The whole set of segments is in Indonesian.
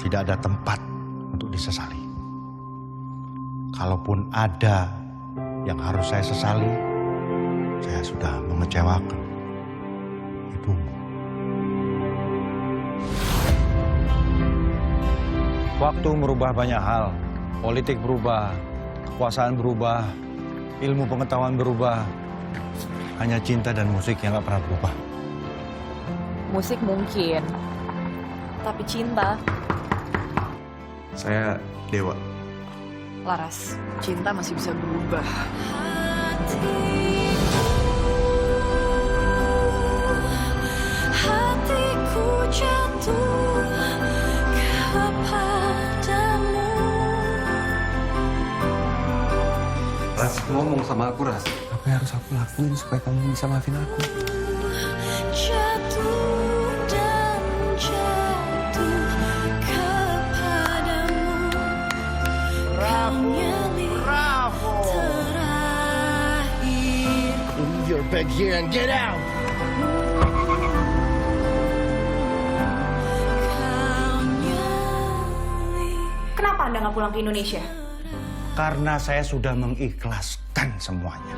tidak ada tempat untuk disesali. Kalaupun ada yang harus saya sesali, saya sudah mengecewakan ibumu. Waktu merubah banyak hal. Politik berubah, kekuasaan berubah, ilmu pengetahuan berubah. Hanya cinta dan musik yang gak pernah berubah. Musik mungkin, tapi cinta. Saya Dewa. Laras, cinta masih bisa berubah. Hatiku jatuh kepadamu. Ras, ngomong sama aku, Ras. Apa yang harus aku lakuin supaya kamu bisa maafin aku? Jatuh dan jatuh kepadamu. Bravo, bravo. Terakhir. Leave your bed here and get out. Kenapa Anda nggak pulang ke Indonesia? Karena saya sudah mengikhlaskan semuanya.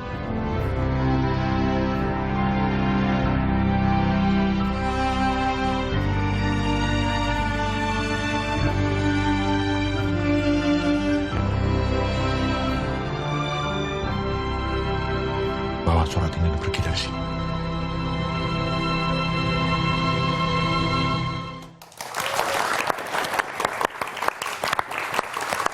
Bawa surat ini dan pergi dari sini.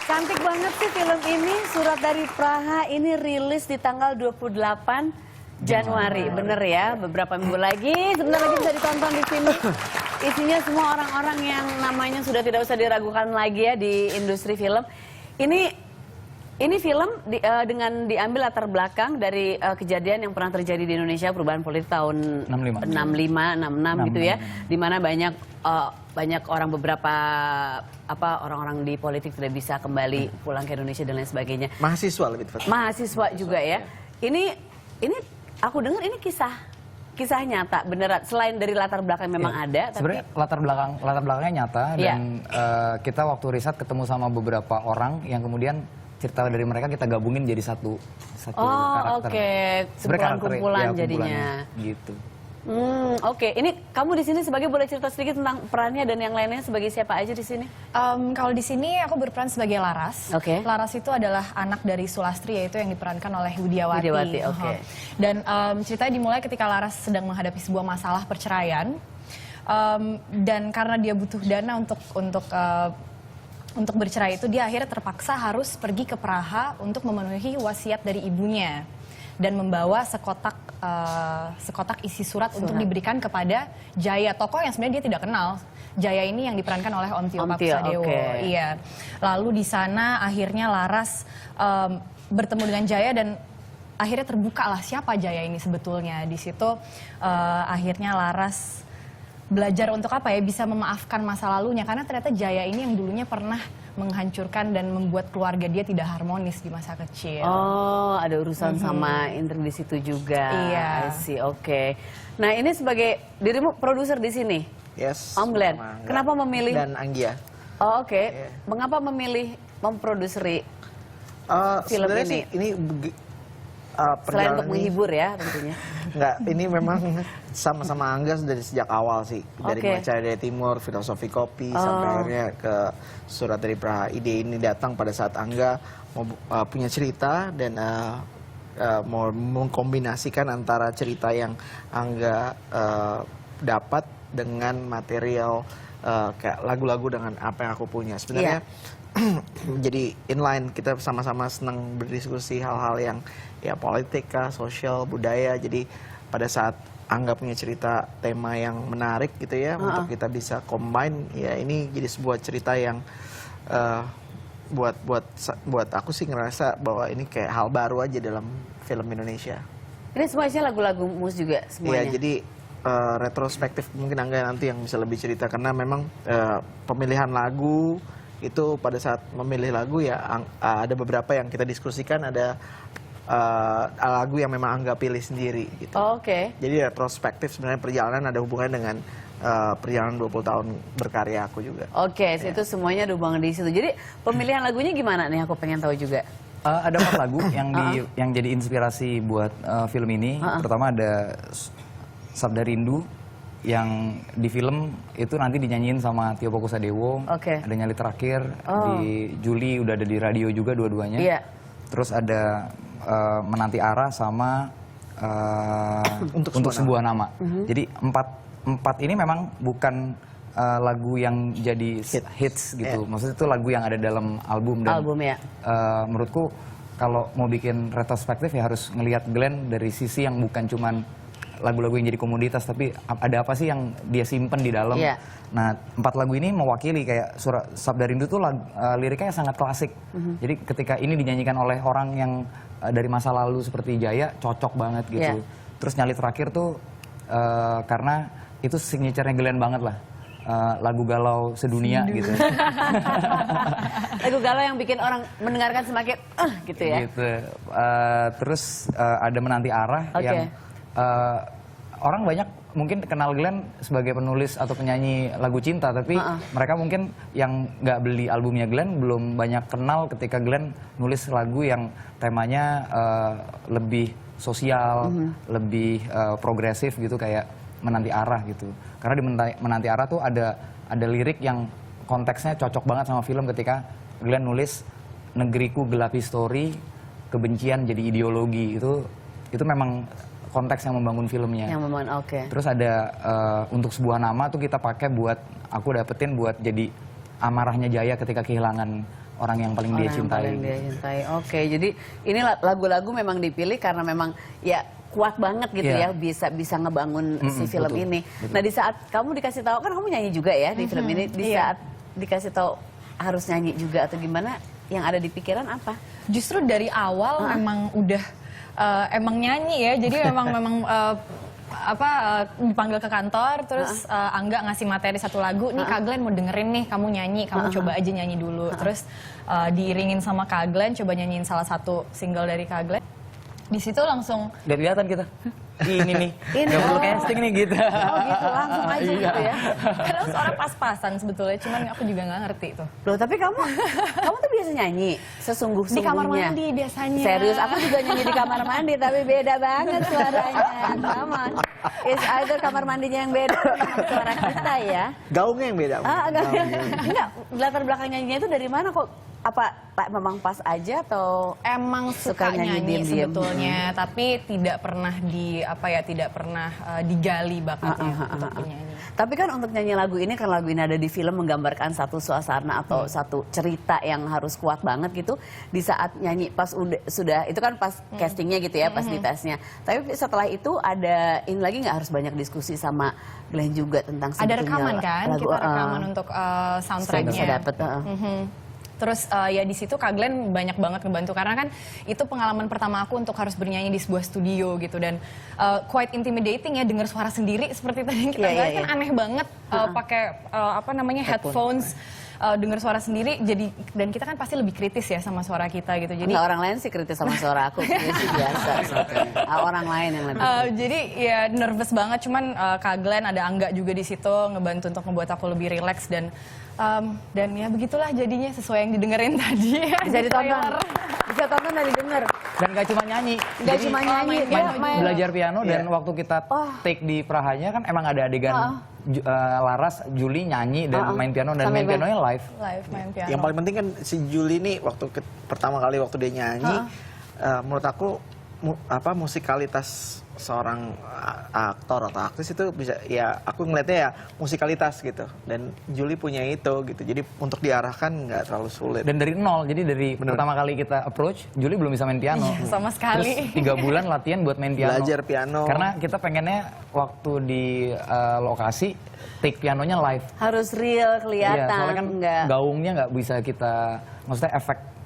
Cantik banget sih film ini. Surat dari Praha ini rilis di tanggal 28 Januari. Bener ya, beberapa minggu lagi. Sebentar lagi bisa ditonton di sini. Isinya semua orang-orang yang namanya sudah tidak usah diragukan lagi ya di industri film. Ini film dengan diambil latar belakang dari kejadian yang pernah terjadi di Indonesia, perubahan politik tahun 65, 66 gitu ya, di mana banyak orang orang-orang di politik tidak bisa kembali pulang ke Indonesia dan lain sebagainya. Mahasiswa lebih tepatnya. Mahasiswa juga ya. Ini aku dengar ini kisah nyata beneran, selain dari latar belakang memang ada. Sebenarnya latar belakangnya nyata dan kita waktu riset ketemu sama beberapa orang yang kemudian cerita dari mereka kita gabungin jadi satu karakter. Oke. Kumpulan jadinya. Gitu. Oke. Ini kamu di sini sebagai, boleh cerita sedikit tentang perannya dan yang lainnya sebagai siapa aja di sini? Kalau di sini aku berperan sebagai Laras. Oke. Laras itu adalah anak dari Sulastri, yaitu yang diperankan oleh Widiawati. Oke. Dan ceritanya dimulai ketika Laras sedang menghadapi sebuah masalah perceraian. Dan karena dia butuh dana untuk bercerai itu, dia akhirnya terpaksa harus pergi ke Praha untuk memenuhi wasiat dari ibunya dan membawa sekotak isi surat untuk diberikan kepada Jaya, tokoh yang sebenarnya dia tidak kenal. Jaya ini yang diperankan oleh Om Tio Pakusadewo. Okay. Iya. Lalu di sana akhirnya Laras bertemu dengan Jaya dan akhirnya terbukalah siapa Jaya ini sebetulnya. Di situ akhirnya Laras belajar untuk bisa memaafkan masa lalunya, karena ternyata Jaya ini yang dulunya pernah menghancurkan dan membuat keluarga dia tidak harmonis di masa kecil. Oh, ada urusan sama intrik di situ juga. Iya. I see, oke. Nah, ini sebagai dirimu produser di sini. Yes. Om Glenn, kenapa memilih? Dan Anggia. Oh, oke. Mengapa memilih memproduksi film ini? Sih, ini selain untuk menghibur ya tentunya. Enggak, ini memang sama-sama Angga dari sejak awal sih. Dari Macaya dari Timur, Filosofi Kopi, sampai akhirnya ke Surat dari Praha. Ide ini datang pada saat Angga mau punya cerita dan mau mengkombinasikan antara cerita yang Angga dapat dengan material kayak lagu-lagu dengan apa yang aku punya. Sebenarnya jadi inline, kita sama-sama senang berdiskusi hal-hal yang ya politik kah, sosial, budaya. Jadi pada saat Angga punya cerita tema yang menarik gitu ya, untuk kita bisa combine, ya ini jadi sebuah cerita yang buat aku sih ngerasa bahwa ini kayak hal baru aja dalam film Indonesia. Ini semuanya lagu-lagu Mus juga semuanya. Iya, jadi retrospektif mungkin Angga nanti yang bisa lebih cerita, karena memang pemilihan lagu itu pada saat memilih lagu ya ada beberapa yang kita diskusikan, ada lagu yang memang Angga pilih sendiri gitu. Oh, oke. Jadi retrospektif sebenarnya perjalanan ada hubungannya dengan perjalanan 20 tahun berkarya aku juga. Oke, itu semuanya dubang di situ. Jadi pemilihan lagunya gimana nih? Aku pengen tahu juga. Ada 4 lagu yang jadi inspirasi buat film ini. Pertama ada Sabda Rindu yang di film itu nanti dinyanyiin sama Tio Pakusadewo. Oke. Ada Nyali Terakhir di Juli, udah ada di radio juga dua-duanya. Iya. Terus ada Menanti Arah sama Untuk Sebuah Nama. Jadi empat ini memang bukan lagu yang jadi hits gitu. Maksudnya itu lagu yang ada dalam album. Dan Album ya. menurutku kalau mau bikin retrospektif ya harus ngelihat Glenn dari sisi yang bukan cuman lagu-lagu yang jadi komoditas, tapi ada apa sih yang dia simpen di dalam. Iya. Nah, 4 lagu ini mewakili kayak Sabda Rindu tuh liriknya sangat klasik. Jadi ketika ini dinyanyikan oleh orang yang dari masa lalu seperti Jaya, cocok banget gitu. Iya. Terus Nyali Terakhir tuh karena itu signature-nya Glenn banget lah. Lagu galau sedunia gitu. Lagu galau yang bikin orang mendengarkan semakin gitu ya. Gitu. Terus ada Menanti Arah Oke. yang orang banyak mungkin kenal Glenn sebagai penulis atau penyanyi lagu cinta, tapi mereka mungkin yang nggak beli albumnya Glenn belum banyak kenal ketika Glenn nulis lagu yang temanya lebih sosial, lebih progresif gitu kayak Menanti Arah gitu. Karena di Menanti Arah tuh ada lirik yang konteksnya cocok banget sama film ketika Glenn nulis negeriku gelap histori, kebencian jadi ideologi. Itu memang konteks yang membangun filmnya. Yang memang oke. Terus ada Untuk Sebuah Nama tuh kita pakai buat aku dapetin buat jadi amarahnya Jaya ketika kehilangan orang yang paling dia cintai. Oke, jadi ini lagu-lagu memang dipilih karena memang ya kuat banget gitu ya, bisa ngebangun si film betul, ini. betul. Nah, di saat kamu dikasih tahu, kan kamu nyanyi juga ya di film ini, di saat dikasih tahu harus nyanyi juga atau gimana, yang ada di pikiran apa? Justru dari awal memang udah emang nyanyi ya, jadi memang dipanggil ke kantor, terus Angga ngasih materi satu lagu, nih Kak Glenn mau dengerin nih, kamu nyanyi, kamu coba aja nyanyi dulu. Terus diiringin sama Kak Glenn, coba nyanyiin salah satu single dari Kak Glenn. Di situ langsung Gak kelihatan kita. Ini nih. Ini, Gak perlu casting nih gitu. Oh gitu, langsung aja gitu ya. karena suara pas-pasan sebetulnya, cuman aku juga nggak ngerti tuh. Loh, tapi kamu tuh biasa nyanyi sesungguh-sungguhnya. Di kamar mandi biasanya. Serius, aku juga nyanyi di kamar mandi, tapi beda banget suaranya. Come on. It's either kamar mandinya yang beda sama suara kita ya. Gaungnya yang beda. Enggak, latar belakang nyanyinya itu dari mana kok? Apa memang pas aja atau Emang suka nyanyi diem-diem? sebetulnya, tapi tidak pernah digali bakatnya untuk penyanyi. Tapi kan untuk nyanyi lagu ini, kan lagu ini ada di film menggambarkan satu suasana atau satu cerita yang harus kuat banget gitu. Di saat nyanyi pas sudah itu kan pas castingnya gitu ya, pas di tesnya. Tapi setelah itu ada ini lagi nggak, harus banyak diskusi sama Glenn juga tentang Ada rekaman kan, kita rekaman untuk soundtracknya. Bisa dapet. Terus ya di situ Kak Glenn banyak banget ngebantu karena kan itu pengalaman pertama aku untuk harus bernyanyi di sebuah studio gitu, dan quite intimidating ya denger suara sendiri seperti tadi yang kita bahas kan aneh banget pakai headphones. Dengar suara sendiri, jadi dan kita kan pasti lebih kritis ya sama suara kita gitu. Jadi nggak, orang lain sih kritis sama suara aku, kritis biasa. Orang lain yang lebih. Jadi ya nervous banget, cuman Kak Glenn ada Angga juga di situ ngebantu untuk membuat aku lebih relax, dan ya begitulah jadinya sesuai yang didengerin tadi. Bisa ditonton, bisa tonton dan didengar. Dan gak cuma nyanyi. Gak cuma nyanyi, dia main. Belajar piano dan waktu kita take di Prahanya kan emang ada adegan Laras, Juli nyanyi dan main piano, dan main pianonya live. Live main piano. Yang paling penting kan si Juli nih pertama kali waktu dia nyanyi, menurut aku musikalitas seorang aktor atau aktris itu bisa, ya aku ngeliatnya ya musikalitas gitu, dan Juli punya itu gitu, jadi untuk diarahkan nggak terlalu sulit. Dan dari nol, jadi dari pertama kali kita approach, Juli belum bisa main piano. Iya, sama sekali. Terus 3 bulan latihan buat main piano. Belajar piano. Karena kita pengennya waktu di lokasi take pianonya live. Harus real, kelihatan. Iya, soalnya kan gaungnya nggak bisa kita, maksudnya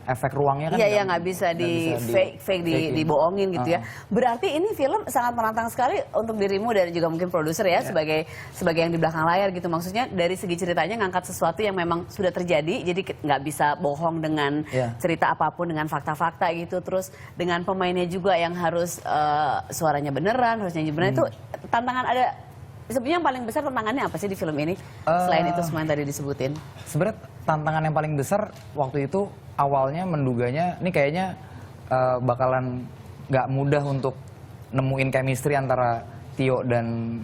efek ruangnya kan iya nggak bisa di fake dibohongin gitu ya. Berarti ini film sangat menantang sekali untuk dirimu dan juga mungkin produser ya, sebagai yang di belakang layar gitu. Maksudnya dari segi ceritanya ngangkat sesuatu yang memang sudah terjadi, jadi nggak bisa bohong dengan cerita apapun, dengan fakta-fakta gitu. Terus dengan pemainnya juga yang harus suaranya beneran, harus nyanyi beneran. Itu tantangan, sebenarnya yang paling besar tantangannya apa sih di film ini? Selain itu semua yang tadi disebutin. Sebenarnya tantangan yang paling besar waktu itu awalnya menduganya ini kayaknya bakalan nggak mudah untuk nemuin chemistry antara Tio dan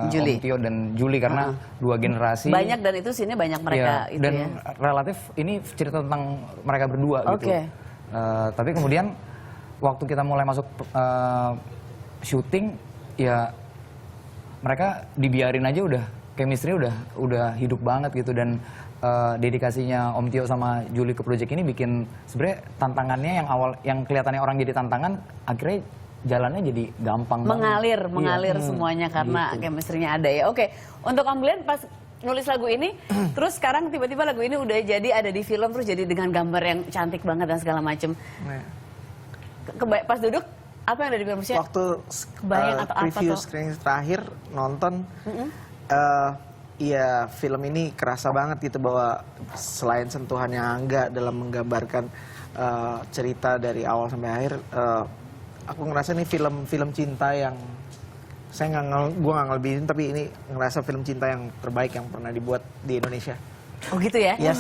Julie. Om Tio dan Julie karena dua generasi. Banyak dan itu sini banyak mereka ya, itu dan ya. relatif ini cerita tentang mereka berdua gitu. Oke. Tapi kemudian waktu kita mulai masuk syuting ya mereka dibiarin aja udah chemistry udah hidup banget gitu dan dedikasinya Om Tio sama Julie ke project ini bikin sebenarnya tantangannya yang kelihatannya orang jadi tantangan akhirnya jalannya jadi gampang Mengalir banget. semuanya karena gitu. chemistry-nya ada ya. Oke, untuk Om Glenn pas nulis lagu ini, terus sekarang tiba-tiba lagu ini udah jadi ada di film terus jadi dengan gambar yang cantik banget dan segala macem. Pas duduk apa yang ada di film? Waktu kebayang atau apa preview tuh? screening terakhir nonton, iya film ini kerasa banget gitu bahwa selain sentuhannya Angga dalam menggambarkan cerita dari awal sampai akhir, aku ngerasa ini film cinta yang saya gue nggak ngelebihin tapi ini ngerasa film cinta yang terbaik yang pernah dibuat di Indonesia. Oh gitu ya? Yes.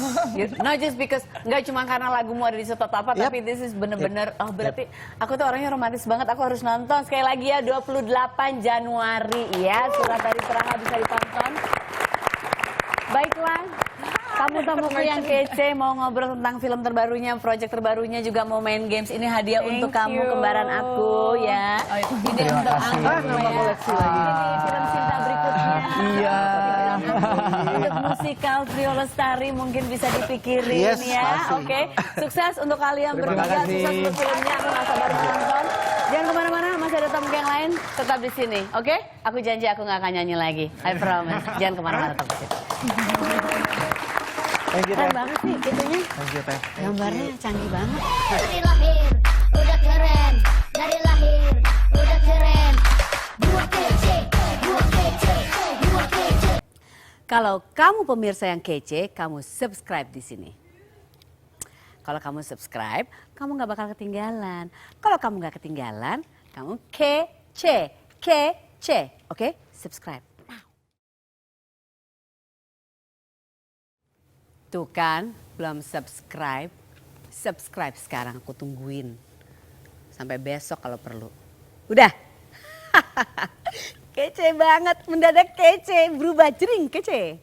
Not just because, nggak cuma karena lagumu ada di setot apa, tapi this is bener-bener, oh berarti aku tuh orangnya romantis banget, aku harus nonton. Sekali lagi ya, 28 Januari ya, Surat dari Praha bisa ditonton. Baiklah, tamu-tamuku yang kece mau ngobrol tentang film terbarunya, project terbarunya, juga mau main games. Ini hadiah untuk kamu, kembaran aku ya. Ini untuk Angga Nama koleksi ya. lagi. Ini film cinta berikutnya. Iya. Untuk musikal Trio Lestari mungkin bisa dipikirin Yes, ya. pasti. Oke, sukses untuk kalian Terima bertiga, kasih. sukses untuk filmnya. Aku nggak sabar menonton. Jangan kemana-mana, masih ada tamu yang lain. Tetap di sini, oke? Aku janji aku nggak akan nyanyi lagi. I promise. Jangan kemana-mana, tetap di sini. Thank you, Keren Teh. banget sih itunya. Thank you, Teh. Gambarnya canggih banget. Dari lahir udah keren, dari lahir udah keren. Gua kece, gua kece, gua kece. Kalau kamu pemirsa yang kece, kamu subscribe di sini. Kalau kamu subscribe, kamu nggak bakal ketinggalan. Kalau kamu nggak ketinggalan, kamu kece, kece. Oke, subscribe. Tuh kan, belum subscribe. Subscribe sekarang, aku tungguin. Sampai besok kalau perlu. Udah. Kece banget, mendadak kece, berubah jering kece.